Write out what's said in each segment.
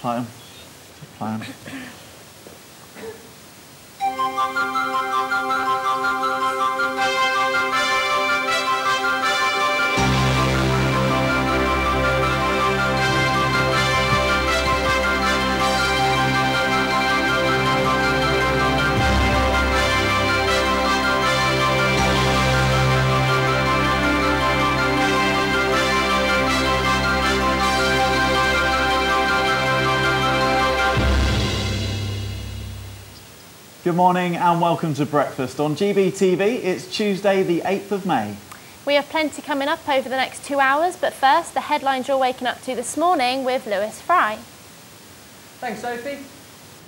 plan. Plan. Good morning and welcome to breakfast on GBTV. It's Tuesday the 8th of May. We have plenty coming up over the next 2 hours, but first the headlines you're waking up to this morning with Lewis Fry. Thanks, Sophie.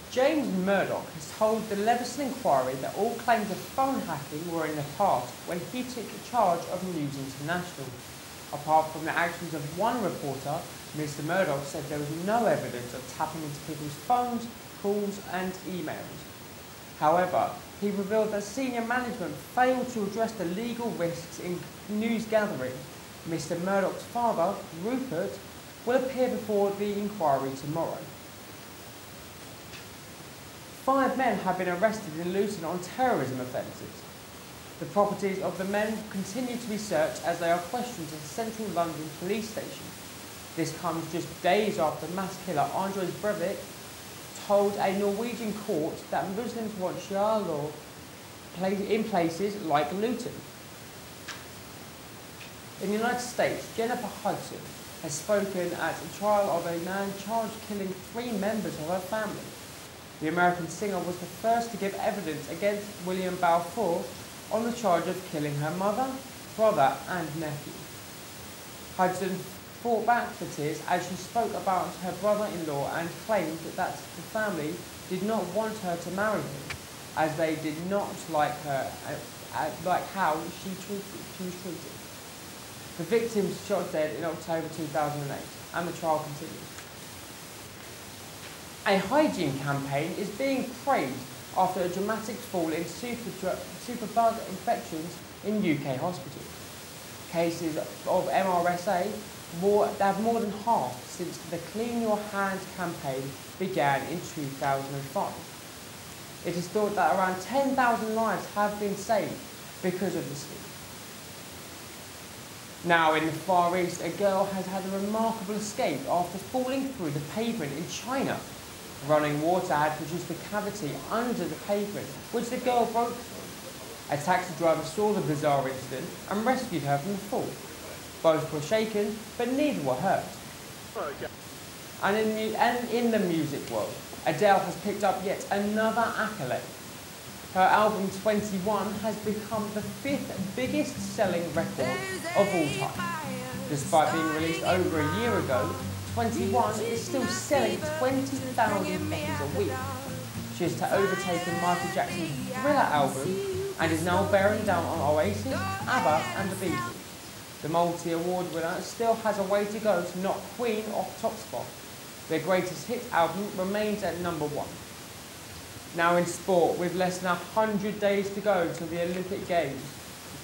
James Murdoch has told the Leveson inquiry that all claims of phone hacking were in the past when he took charge of News International. Apart from the actions of one reporter, Mr. Murdoch said there was no evidence of tapping into people's phones, calls and emails. However, he revealed that senior management failed to address the legal risks in news gathering. Mr. Murdoch's father, Rupert, will appear before the inquiry tomorrow. 5 men have been arrested in Luton on terrorism offences. The properties of the men continue to be searched as they are questioned at the Central London Police Station. This comes just days after mass killer Anders Breivik told a Norwegian court that Muslims want Sharia law in places like Luton. In the United States, Jennifer Hudson has spoken at a trial of a man charged killing 3 members of her family. The American singer was the first to give evidence against William Balfour on the charge of killing her mother, brother and nephew. Hudson fought back for tears as she spoke about her brother-in-law and claimed that the family did not want her to marry him, as they did not like her, like how she was treated. The victim was shot dead in October 2008, and the trial continues. A hygiene campaign is being praised after a dramatic fall in superbug infections in UK hospitals. Cases of MRSA have more than halved since the Clean Your Hands campaign began in 2005. It is thought that around 10,000 lives have been saved because of the scheme. Now in the Far East, a girl has had a remarkable escape after falling through the pavement in China. Running water had produced a cavity under the pavement, which the girl broke through. A taxi driver saw the bizarre incident and rescued her from the fall. Both were shaken, but neither were hurt. And in the music world, Adele has picked up yet another accolade. Her album 21 has become the 5th biggest selling record of all time. Despite being released over a year ago, 21 is still selling 20,000 copies a week. She has overtaken Michael Jackson's Thriller album and is now bearing down on Oasis, ABBA and the Beatles. The multi-award winner still has a way to go to knock Queen off top spot. Their greatest hit album remains at #1. Now in sport, with less than 100 days to go to the Olympic Games,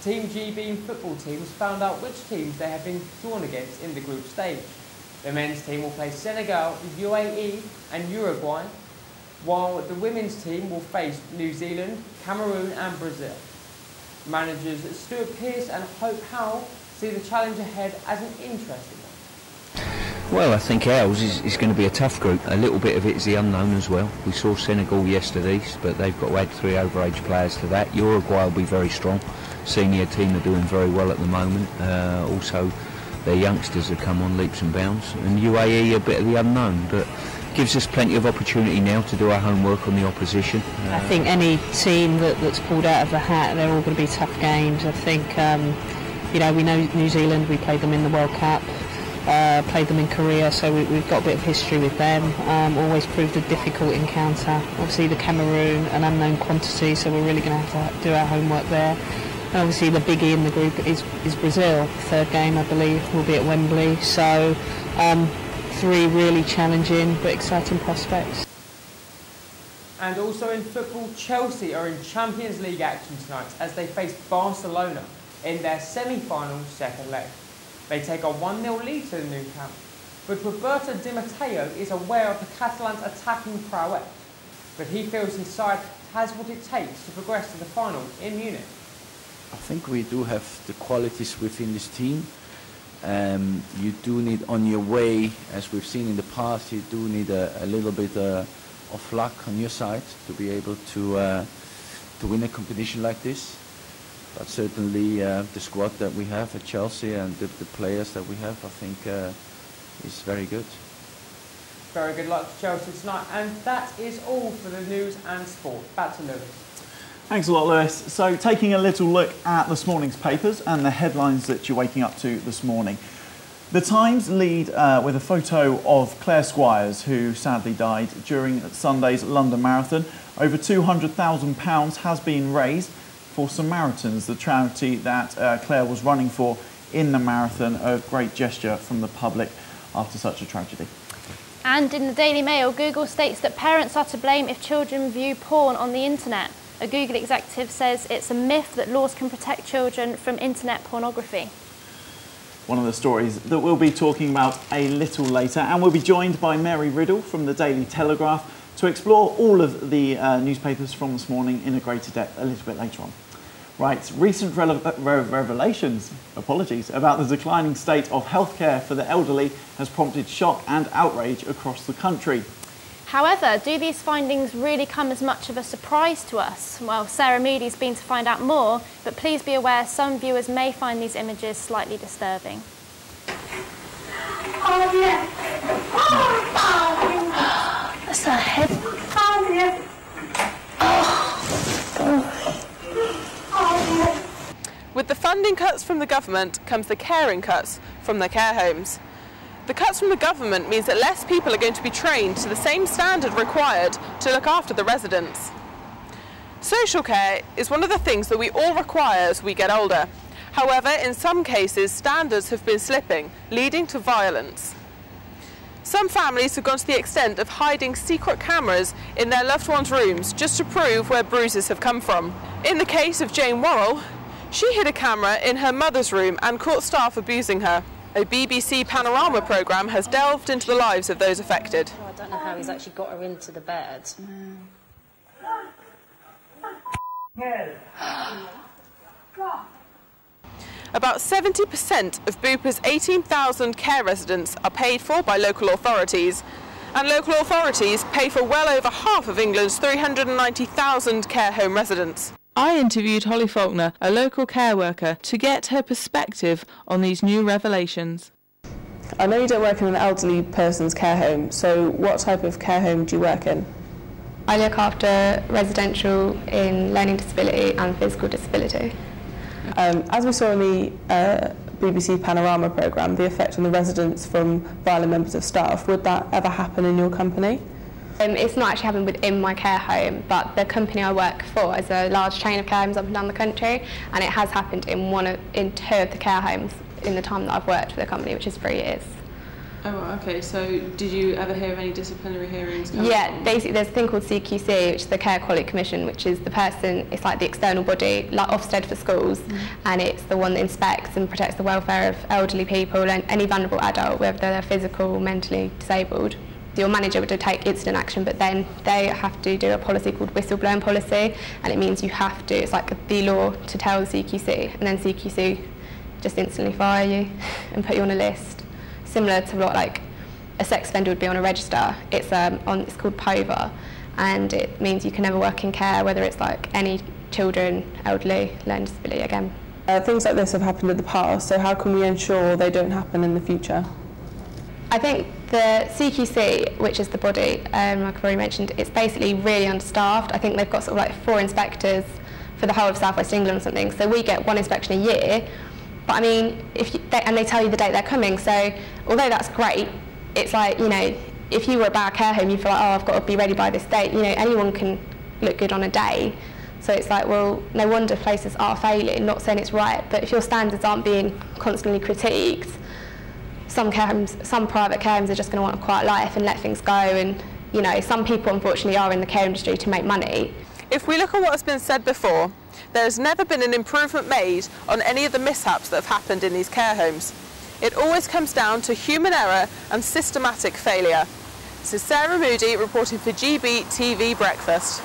Team GB football teams found out which teams they have been drawn against in the group stage. The men's team will play Senegal, UAE and Uruguay, while the women's team will face New Zealand, Cameroon and Brazil. Managers Stuart Pearce and Hope Howell see the challenge ahead as an interesting one. Well, I think ours is going to be a tough group. A little bit of it is the unknown as well. We saw Senegal yesterday, but they've got to add 3 overage players to that. Uruguay will be very strong. Senior team are doing very well at the moment. Also, their youngsters have come on leaps and bounds. And UAE a bit of the unknown, but gives us plenty of opportunity now to do our homework on the opposition. I think any team that's pulled out of the hat, they're all going to be tough games. I think, you know, we know New Zealand, we played them in the World Cup, played them in Korea, so we've got a bit of history with them. Always proved a difficult encounter. Obviously the Cameroon, an unknown quantity, so we're really going to have to do our homework there. And obviously the biggie in the group is Brazil. Third game, I believe, will be at Wembley. So 3 really challenging but exciting prospects. And also in football, Chelsea are in Champions League action tonight as they face Barcelona in their semi-final second leg. They take a 1-0 lead to the Nou Camp. but Roberto Di Matteo is aware of the Catalans' attacking prowess. But he feels his side has what it takes to progress to the final in Munich. I think we do have the qualities within this team. You do need, on your way, as we've seen in the past, you do need a little bit of luck on your side to be able to win a competition like this. But certainly the squad that we have at Chelsea and the players that we have, I think, is very good. Very good luck to Chelsea tonight. And that is all for the news and sport. Back to Lewis. Thanks a lot, Lewis. So taking a little look at this morning's papers and the headlines that you're waking up to this morning. The Times lead with a photo of Claire Squires, who sadly died during Sunday's London Marathon. Over £200,000 has been raised for Samaritans, the charity that Claire was running for in the marathon. A great gesture from the public after such a tragedy. And in the Daily Mail, Google states that parents are to blame if children view porn on the internet. A Google executive says it's a myth that laws can protect children from internet pornography. One of the stories that we'll be talking about a little later, and we'll be joined by Mary Riddle from the Daily Telegraph to explore all of the newspapers from this morning in a greater depth a little bit later on. Right, recent revelations, about the declining state of healthcare for the elderly has prompted shock and outrage across the country. However, do these findings really come as much of a surprise to us? Well, Sarah Moody's been to find out more, but please be aware some viewers may find these images slightly disturbing. Oh, yeah. That's a head. Oh, yeah. With the funding cuts from the government comes the caring cuts from the care homes. The cuts from the government means that less people are going to be trained to the same standard required to look after the residents. Social care is one of the things that we all require as we get older. However, in some cases, standards have been slipping, leading to violence. Some families have gone to the extent of hiding secret cameras in their loved ones' rooms just to prove where bruises have come from. In the case of Jane Worrell, she hid a camera in her mother's room and caught staff abusing her. A BBC Panorama programme has delved into the lives of those affected. I don't know how he's actually got her into the bed. About 70% of Bupa's 18,000 care residents are paid for by local authorities, and local authorities pay for well over half of England's 390,000 care home residents. I interviewed Holly Faulkner, a local care worker, to get her perspective on these new revelations. I know you don't work in an elderly person's care home, so what type of care home do you work in? I look after residential in learning disability and physical disability. As we saw in the BBC Panorama programme, the effect on the residents from violent members of staff, would that ever happen in your company? It's not actually happened within my care home, but the company I work for is a large chain of care homes up and down the country, and it has happened in two of the care homes in the time that I've worked for the company, which is 3 years. Oh, okay. So did you ever hear of any disciplinary hearings? Yeah, basically there's a thing called CQC, which is the Care Quality Commission, which is the person, it's like the external body, like Ofsted for schools, and it's the one that inspects and protects the welfare of elderly people and any vulnerable adult, whether they're physical or mentally disabled. Your manager would take instant action, but then they have to do a policy called whistleblowing policy, and it means you have to, it's like the law to tell the CQC, and then CQC just instantly fire you and put you on a list. Similar to what like a sex offender would be on a register. It's it's called POVA, and it means you can never work in care, whether it's like any children, elderly, learning disability again. Things like this have happened in the past, so how can we ensure they don't happen in the future? I think the CQC, which is the body, like I've already mentioned, it's basically really understaffed. I think they've got sort of like 4 inspectors for the whole of South West England or something, so we get 1 inspection a year. But I mean, and they tell you the date they're coming, so although that's great, it's like, you know, if you were a bad care home, you feel like, oh, I've got to be ready by this date. You know, anyone can look good on a day. So it's like, well, no wonder places are failing, not saying it's right, but if your standards aren't being constantly critiqued, some private care homes are just going to want a quiet life and let things go, and, you know, some people unfortunately are in the care industry to make money. If we look at what's been said before, there has never been an improvement made on any of the mishaps that have happened in these care homes. It always comes down to human error and systematic failure. This is Sarah Moody reporting for GBTV Breakfast.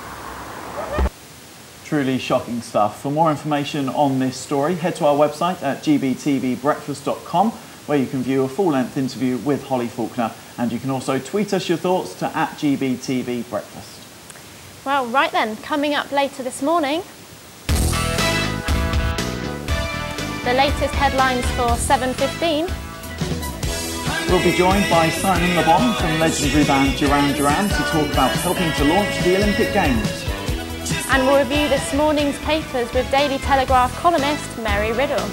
Truly shocking stuff. For more information on this story, head to our website at gbtvbreakfast.com, where you can view a full-length interview with Holly Faulkner, and you can also tweet us your thoughts to @GBTVBreakfast. Well, right then, coming up later this morning, the latest headlines for 7:15. We'll be joined by Simon Le Bon from legendary band Duran Duran to talk about helping to launch the Olympic Games. And we'll review this morning's papers with Daily Telegraph columnist Mary Riddle.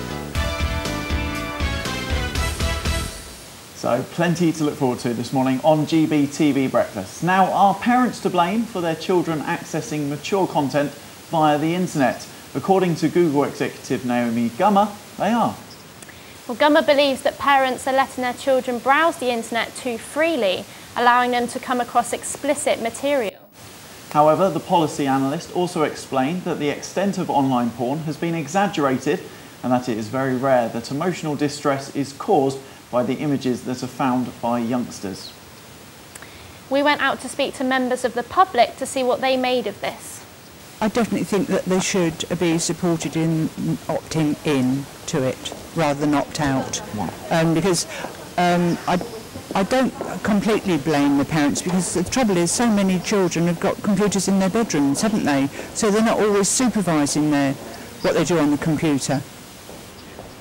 So plenty to look forward to this morning on GBTV Breakfast. Now, are parents to blame for their children accessing mature content via the internet? According to Google executive Naomi Gummer, they are. Well, Gummer believes that parents are letting their children browse the internet too freely, allowing them to come across explicit material. However, the policy analyst also explained that the extent of online porn has been exaggerated and that it is very rare that emotional distress is caused by the images that are found by youngsters. We went out to speak to members of the public to see what they made of this. I definitely think that they should be supported in opting in to it rather than opt out. Because I don't completely blame the parents, because the trouble is so many children have got computers in their bedrooms, haven't they? So they're not always supervising what they do on the computer.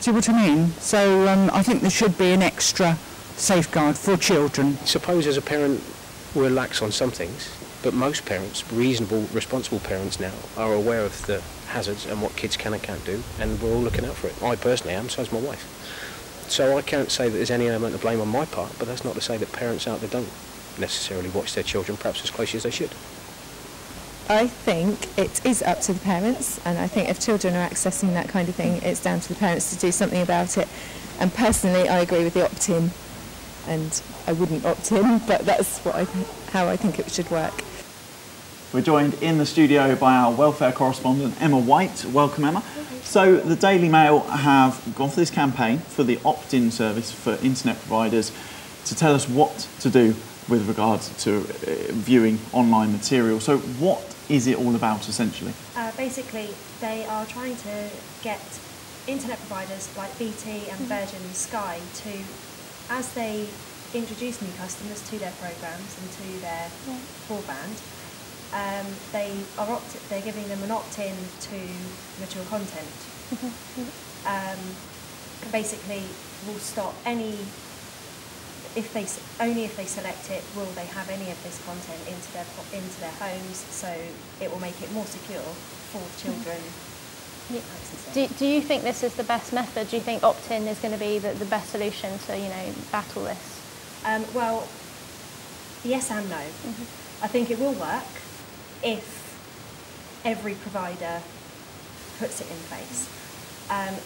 See what I mean? So I think there should be an extra safeguard for children. Suppose as a parent we're lax on some things, but most parents, reasonable, responsible parents now, are aware of the hazards and what kids can and can't do, and we're all looking out for it. I personally am, so is my wife. So I can't say that there's any element of blame on my part, but that's not to say that parents out there don't necessarily watch their children perhaps as closely as they should. I think it is up to the parents, and I think if children are accessing that kind of thing, it's down to the parents to do something about it. And personally, I agree with the opt-in, and I wouldn't opt in, but that's how I think it should work. We're joined in the studio by our welfare correspondent Emma White. Welcome, Emma. So the Daily Mail have gone for this campaign for the opt-in service for internet providers to tell us what to do with regards to viewing online material. So what is it all about, essentially? Basically, they are trying to get internet providers like BT and Virgin and Sky to, as they introduce new customers to their programmes and to their broadband, they're giving them an opt-in to mature content. Basically, will stop any. If they select it, will they have any of this content into their homes? So it will make it more secure for children. Do you think this is the best method? Do you think opt-in is going to be the best solution to battle this? Well, yes and no. I think it will work if every provider puts it in place.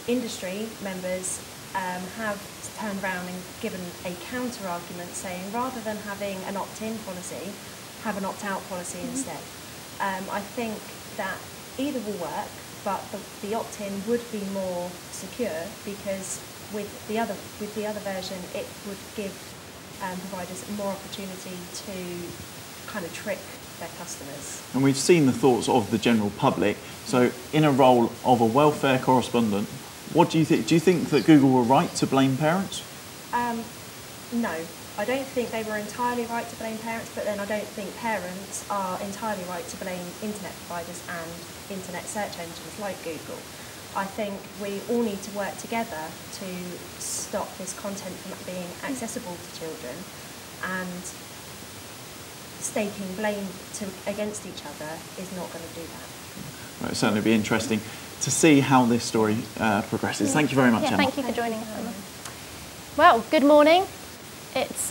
Industry members have turned around and given a counter-argument saying rather than having an opt-in policy, have an opt-out policy instead. I think that either will work, but the opt-in would be more secure because with the other version it would give providers more opportunity to kind of trick their customers. And we've seen the thoughts of the general public. So in a role of a welfare correspondent, what do you think? Do you think that Google were right to blame parents? No, I don't think they were entirely right to blame parents, but then I don't think parents are entirely right to blame internet providers and internet search engines like Google. I think we all need to work together to stop this content from being accessible to children, and staking blame against each other is not going to do that. Well, it'll certainly be interesting to see how this story progresses. Thank you very much, Emma. Thank you for joining us, Emma. Well, good morning. It's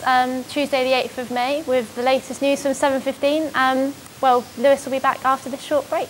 Tuesday the 8th of May with the latest news from 7:15. Well, Lewis will be back after this short break.